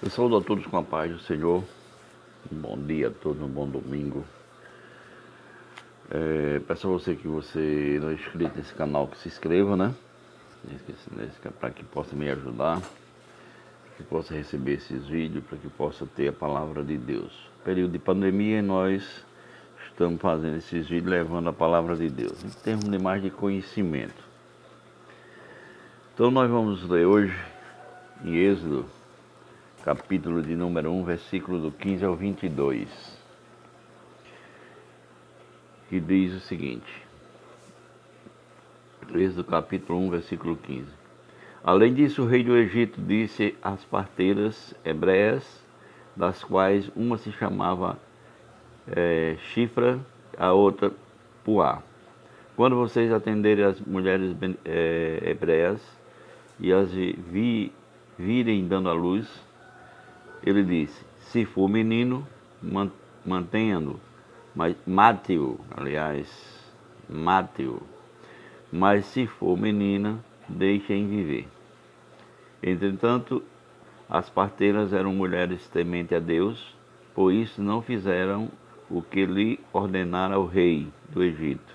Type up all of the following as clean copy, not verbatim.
Eu saúdo a todos com a paz do Senhor. Um bom dia a todos, um bom domingo. Peço a você que você não é inscrito nesse canal, que se inscreva, né? Para que possa me ajudar, para que possa receber esses vídeos, para que possa ter a palavra de Deus. Período de pandemia, nós estamos fazendo esses vídeos levando a palavra de Deus, em termos de mais de conhecimento. Então nós vamos ler hoje em Êxodo, capítulo de número 1, versículo do 15 ao 22, que diz o seguinte: Êxodo capítulo 1, versículo 15. Além disso, o rei do Egito disse às parteiras hebreias, das quais uma se chamava Chifra, a outra Puá: quando vocês atenderem as mulheres hebreias e as virem dando à luz, ele disse: se for menino, mantenha-no, mas mate-o, mate-o. Mas se for menina, deixem viver. Entretanto, as parteiras eram mulheres tementes a Deus, por isso não fizeram o que lhe ordenara o rei do Egito,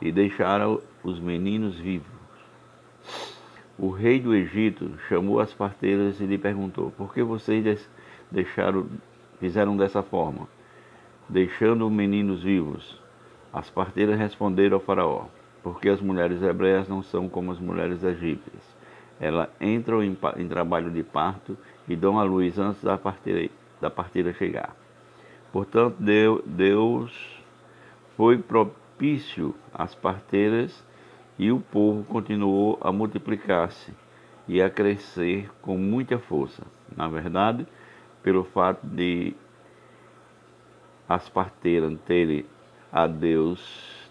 e deixaram os meninos vivos. O rei do Egito chamou as parteiras e lhe perguntou: por que vocês fizeram dessa forma, deixando os meninos vivos? As parteiras responderam ao faraó: porque as mulheres hebreias não são como as mulheres egípcias. Elas entram em trabalho de parto e dão à luz antes da parteira chegar. Portanto, Deus foi propício às parteiras e o povo continuou a multiplicar-se e a crescer com muita força. Na verdade, pelo fato de as parteiras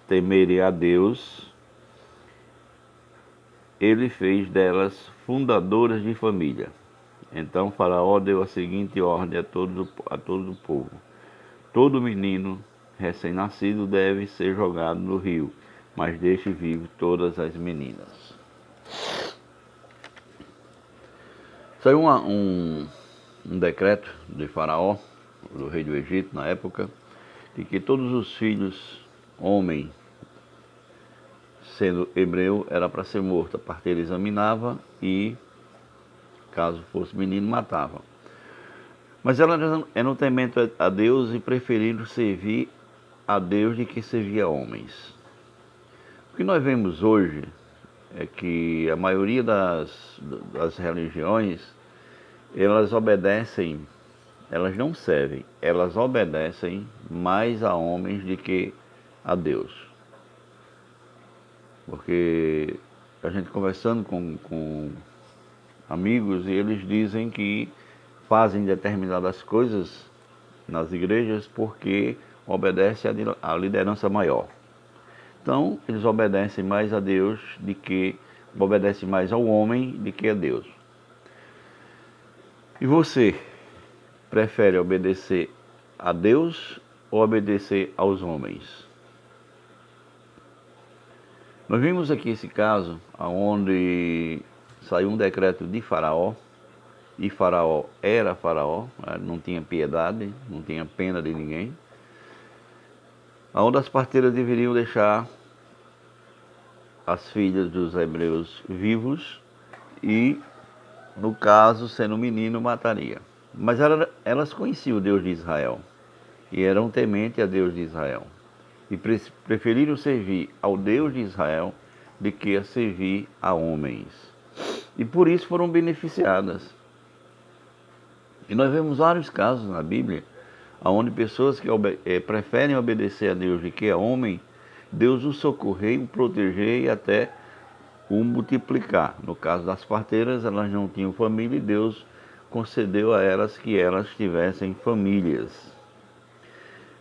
temerem a Deus, ele fez delas fundadoras de família. Então Faraó deu a seguinte ordem a todo o povo: todo menino recém-nascido deve ser jogado no rio, mas deixe vivo todas as meninas. Saiu um decreto de Faraó, do rei do Egito na época, de que todos os filhos homem, sendo hebreu, era para ser morto. A parteira examinava e, caso fosse menino, matava. Mas elas eram tementes a Deus e preferiram servir a Deus de que servir a homens. O que nós vemos hoje é que a maioria das religiões, elas obedecem, elas não servem, elas obedecem mais a homens do que a Deus. Porque a gente conversando com amigos, e eles dizem que fazem determinadas coisas nas igrejas porque obedecem à liderança maior. Então, eles obedecem mais a Deus obedecem mais ao homem do que a Deus. E você prefere obedecer a Deus ou obedecer aos homens? Nós vimos aqui esse caso onde saiu um decreto de Faraó, e Faraó era Faraó, não tinha piedade, não tinha pena de ninguém, onde as parteiras deveriam deixar as filhas dos hebreus vivos e, no caso, sendo menino, mataria. Mas elas conheciam o Deus de Israel e eram tementes a Deus de Israel, e preferiram servir ao Deus de Israel do que a servir a homens. E por isso foram beneficiadas. E nós vemos vários casos na Bíblia onde pessoas que preferem obedecer a Deus do que a homem, Deus o socorrer, o proteger e até o multiplicar. No caso das parteiras, elas não tinham família e Deus concedeu a elas que elas tivessem famílias.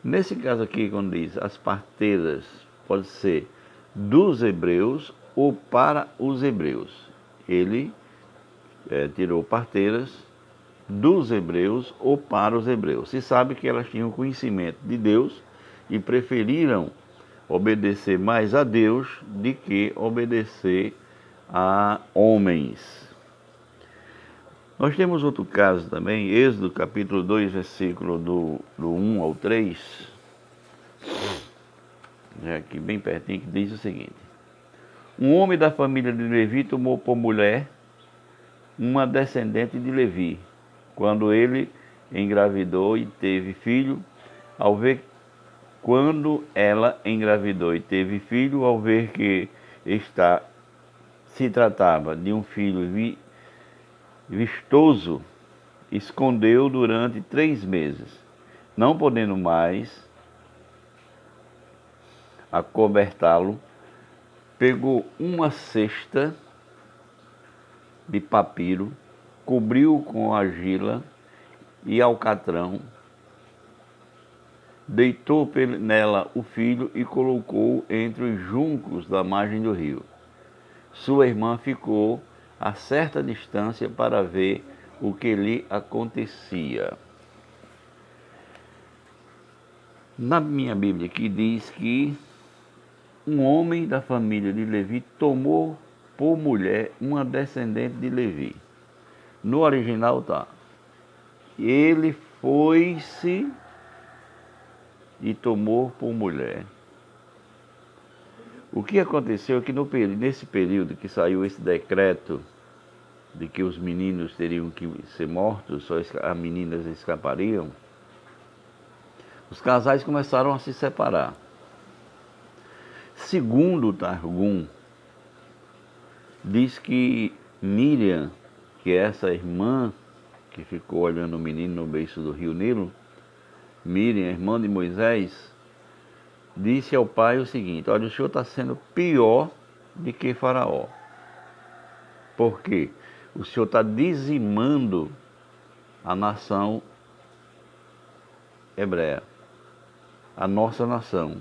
Nesse caso aqui, quando diz as parteiras, pode ser dos hebreus ou para os hebreus. Ele tirou parteiras dos hebreus ou para os hebreus. Se sabe que elas tinham conhecimento de Deus e preferiram obedecer mais a Deus do que obedecer a homens. Nós temos outro caso também, Êxodo capítulo 2, versículo do 1 ao 3, já aqui bem pertinho, que diz o seguinte: um homem da família de Levi tomou por mulher uma descendente de Levi. Quando ele engravidou e teve filho, ao ver quando ela engravidou e teve filho, ao ver que se tratava de um filho vistoso, escondeu durante 3 meses, não podendo mais acobertá-lo, pegou uma cesta de papiro, cobriu com argila e alcatrão, deitou nela o filho e colocou entre os juncos da margem do rio. Sua irmã ficou a certa distância para ver o que lhe acontecia. Na minha Bíblia aqui diz que um homem da família de Levi tomou por mulher uma descendente de Levi. No original está: ele foi-se e tomou por mulher. O que aconteceu é que nesse período que saiu esse decreto de que os meninos teriam que ser mortos, só as meninas escapariam, os casais começaram a se separar. Segundo o Targum, diz que Miriam, que é essa irmã que ficou olhando o menino no beiço do rio Nilo, Miriam, irmã de Moisés, disse ao pai o seguinte: olha, o senhor está sendo pior do que Faraó. Por quê? O senhor está dizimando a nação hebreia, a nossa nação.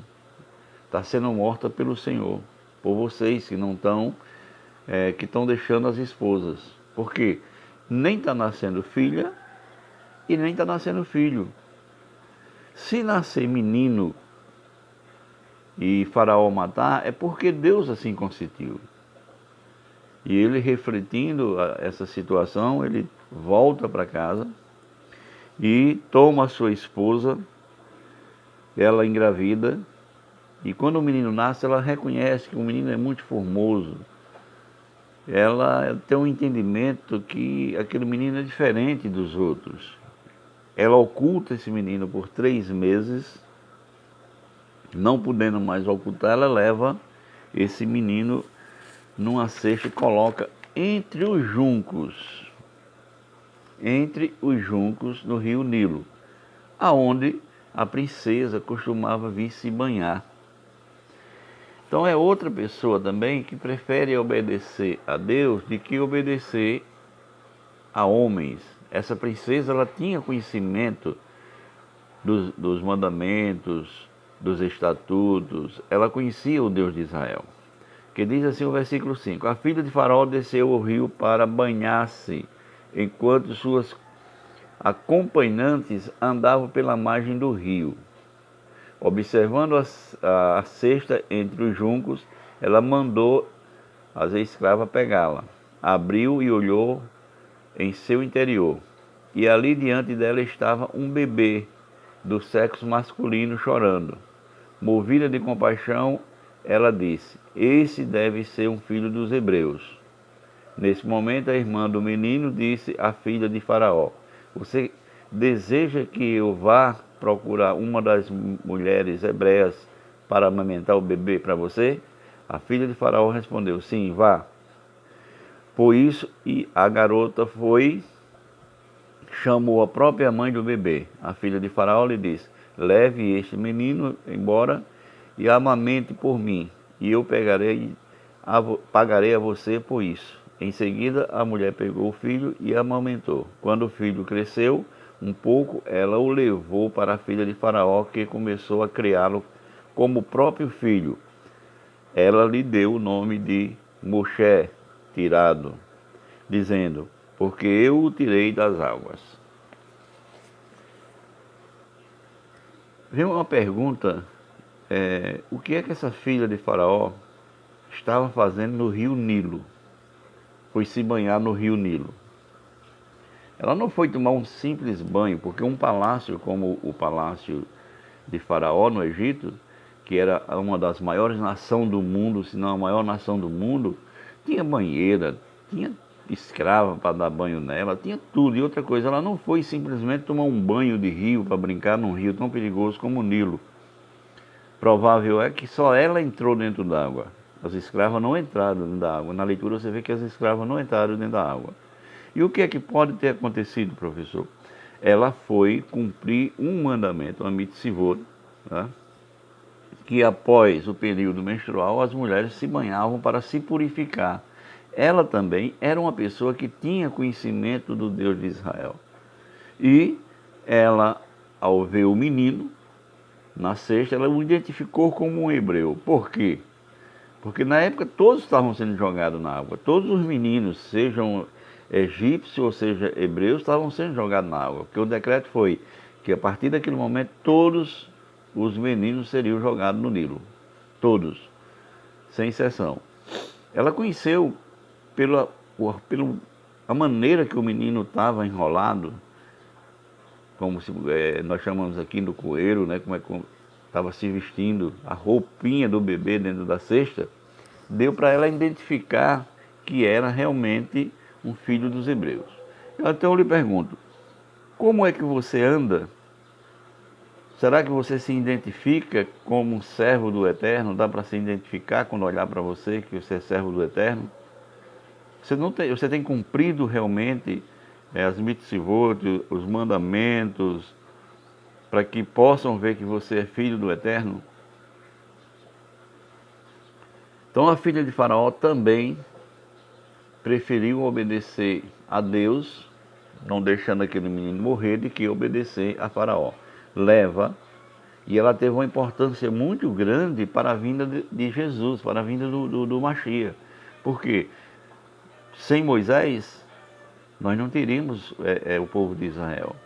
Está sendo morta pelo Senhor, por vocês que não estão, que estão deixando as esposas. Porque nem está nascendo filha e nem está nascendo filho. Se nascer menino e Faraó matar, é porque Deus assim consentiu. E ele, refletindo essa situação, ele volta para casa e toma a sua esposa, ela engravida, e quando o menino nasce, ela reconhece que o menino é muito formoso. Ela tem um entendimento que aquele menino é diferente dos outros. Ela oculta esse menino por 3 meses, não podendo mais ocultar, ela leva esse menino numa cesta e coloca entre os juncos no rio Nilo, aonde a princesa costumava vir se banhar. Então é outra pessoa também que prefere obedecer a Deus do que obedecer a homens. Essa princesa, ela tinha conhecimento dos mandamentos, dos estatutos, ela conhecia o Deus de Israel. Que diz assim o versículo 5: a filha de Faraó desceu ao rio para banhar-se, enquanto suas acompanhantes andavam pela margem do rio. Observando a cesta entre os juncos, ela mandou as escravas pegá-la. Abriu e olhou em seu interior. E ali diante dela estava um bebê do sexo masculino chorando. Movida de compaixão, ela disse: esse deve ser um filho dos hebreus. Nesse momento, a irmã do menino disse à filha de Faraó: você deseja que eu vá procurar uma das mulheres hebreias para amamentar o bebê para você? A filha de Faraó respondeu: sim, vá. Por isso, e a garota foi, chamou a própria mãe do bebê. A filha de Faraó lhe disse: leve este menino embora e amamente por mim, e eu pagarei a você por isso. Em seguida, a mulher pegou o filho e amamentou. Quando o filho cresceu um pouco, ela o levou para a filha de Faraó, que começou a criá-lo como o próprio filho. Ela lhe deu o nome de Moshe, tirado, dizendo: porque eu o tirei das águas. Vem uma pergunta: o que é que essa filha de Faraó estava fazendo no rio Nilo? Foi se banhar no rio Nilo. Ela não foi tomar um simples banho, porque um palácio como o palácio de Faraó no Egito, que era uma das maiores nações do mundo, se não a maior nação do mundo, tinha banheira, tinha escrava para dar banho nela, tinha tudo. E outra coisa, ela não foi simplesmente tomar um banho de rio para brincar num rio tão perigoso como o Nilo. Provável é que só ela entrou dentro d'água. As escravas não entraram dentro da água. Na leitura você vê que as escravas não entraram dentro da água. E o que é que pode ter acontecido, professor? Ela foi cumprir um mandamento, uma mitzvot, tá? Que após o período menstrual as mulheres se banhavam para se purificar. Ela também era uma pessoa que tinha conhecimento do Deus de Israel. E ela, ao ver o menino na cesta, ela o identificou como um hebreu. Por quê? Porque na época todos estavam sendo jogados na água. Todos os meninos, sejam egípcios ou seja hebreus, estavam sendo jogados na água. Porque o decreto foi que a partir daquele momento todos os meninos seriam jogados no Nilo. Todos, sem exceção. Ela conheceu pela a maneira que o menino estava enrolado, como nós chamamos aqui no coeiro, né, como é que estava se vestindo, a roupinha do bebê dentro da cesta, deu para ela identificar que era realmente um filho dos hebreus. Então eu lhe pergunto, como é que você anda? Será que você se identifica como um servo do Eterno? Dá para se identificar quando olhar para você que você é servo do Eterno? Você tem cumprido realmente as mitzvot, os mandamentos, para que possam ver que você é filho do Eterno? Então a filha de Faraó também preferiu obedecer a Deus, não deixando aquele menino morrer, de que obedecer a Faraó. E ela teve uma importância muito grande para a vinda de Jesus, para a vinda do Mashiach. Por quê? Sem Moisés, nós não teríamos o povo de Israel.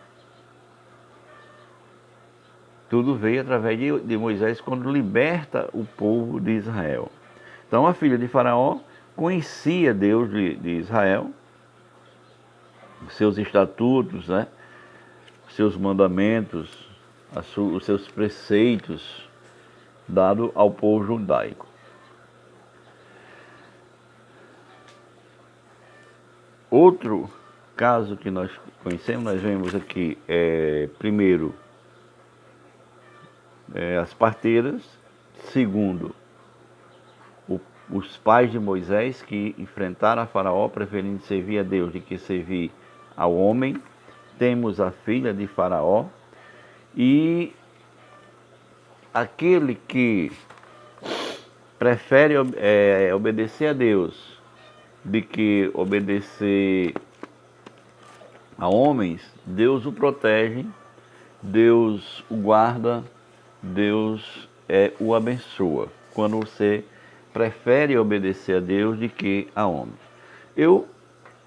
Tudo veio através de Moisés quando liberta o povo de Israel. Então a filha de Faraó conhecia Deus de Israel, os seus estatutos, né? Os seus mandamentos, os seus preceitos dados ao povo judaico. Outro caso que nós conhecemos, nós vemos aqui, primeiro, as parteiras, segundo, os pais de Moisés que enfrentaram a Faraó preferindo servir a Deus do que servir ao homem. Temos a filha de Faraó e aquele que prefere obedecer a Deus do que obedecer a homens, Deus o protege, Deus o guarda, Deus o abençoa. Quando você prefere obedecer a Deus do que a homens. Eu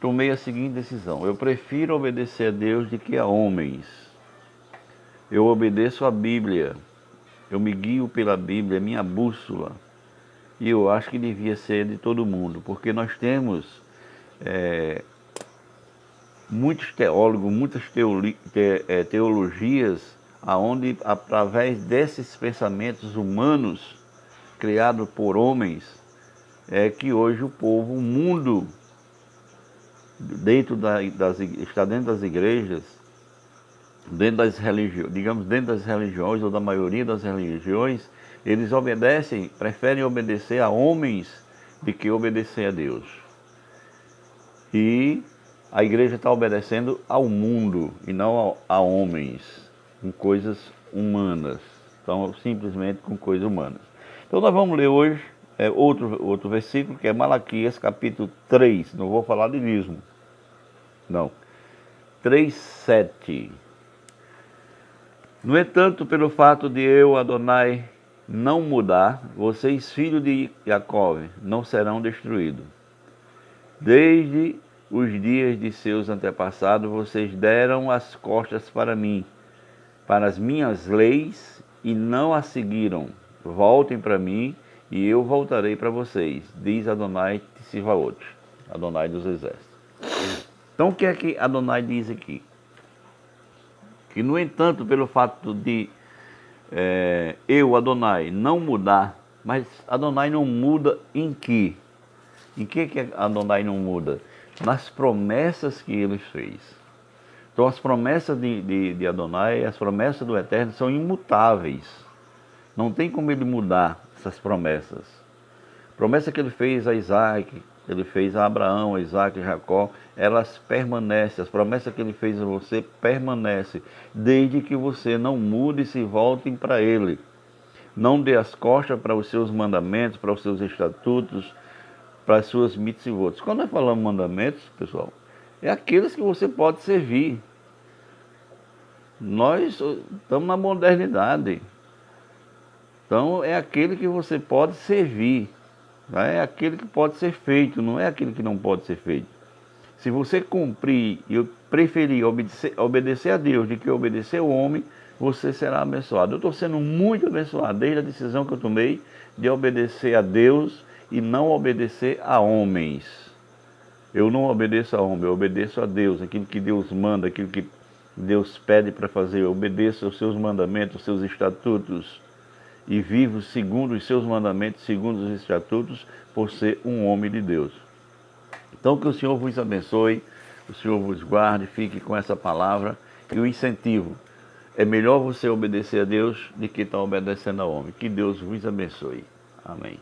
tomei a seguinte decisão: eu prefiro obedecer a Deus do que a homens. Eu obedeço a Bíblia, eu me guio pela Bíblia, é minha bússola. E eu acho que devia ser de todo mundo, porque nós temos muitos teólogos, muitas teologias, aonde através desses pensamentos humanos criados por homens, é que hoje o povo, o mundo, está dentro das igrejas, dentro das religiões, digamos, dentro das religiões, ou da maioria das religiões, eles preferem obedecer a homens do que obedecer a Deus. E a igreja está obedecendo ao mundo e não a homens, com coisas humanas. Então, simplesmente com coisas humanas. Então, nós vamos ler hoje outro versículo, que é Malaquias, capítulo 3. Não vou falar de dízimo. Não. 3:7. No entanto, pelo fato de eu, Adonai, não mudar, vocês, filhos de Jacó, não serão destruídos. Desde os dias de seus antepassados, vocês deram as costas para mim, para as minhas leis, e não as seguiram. Voltem para mim, e eu voltarei para vocês, diz Adonai Tsevaot, Adonai dos Exércitos. Então o que é que Adonai diz aqui? Que, no entanto, pelo fato de eu, Adonai, não mudar, mas Adonai não muda em quê? Em que Adonai não muda? Nas promessas que ele fez. Então as promessas de Adonai, as promessas do Eterno são imutáveis. Não tem como ele mudar essas promessas. Promessa que ele fez a Isaac, ele fez a Abraão, a Isaac e Jacó, elas permanecem. As promessas que ele fez a você permanecem, desde que você não mude e se voltem para ele. Não dê as costas para os seus mandamentos, para os seus estatutos, para as suas mitzvot. Quando nós falamos mandamentos, pessoal, é aqueles que você pode servir. Nós estamos na modernidade. Então é aquele que você pode servir. É aquele que pode ser feito, não é aquele que não pode ser feito. Se você cumprir e preferir obedecer a Deus do que obedecer ao homem, você será abençoado. Eu estou sendo muito abençoado desde a decisão que eu tomei de obedecer a Deus e não obedecer a homens. Eu não obedeço a homem, eu obedeço a Deus, aquilo que Deus manda, aquilo que Deus pede para fazer. Eu obedeço aos seus mandamentos, aos seus estatutos e vivo segundo os seus mandamentos, segundo os estatutos, por ser um homem de Deus. Então que o Senhor vos abençoe, o Senhor vos guarde, fique com essa palavra e o incentivo. É melhor você obedecer a Deus do que estar obedecendo a homem. Que Deus vos abençoe. Amém.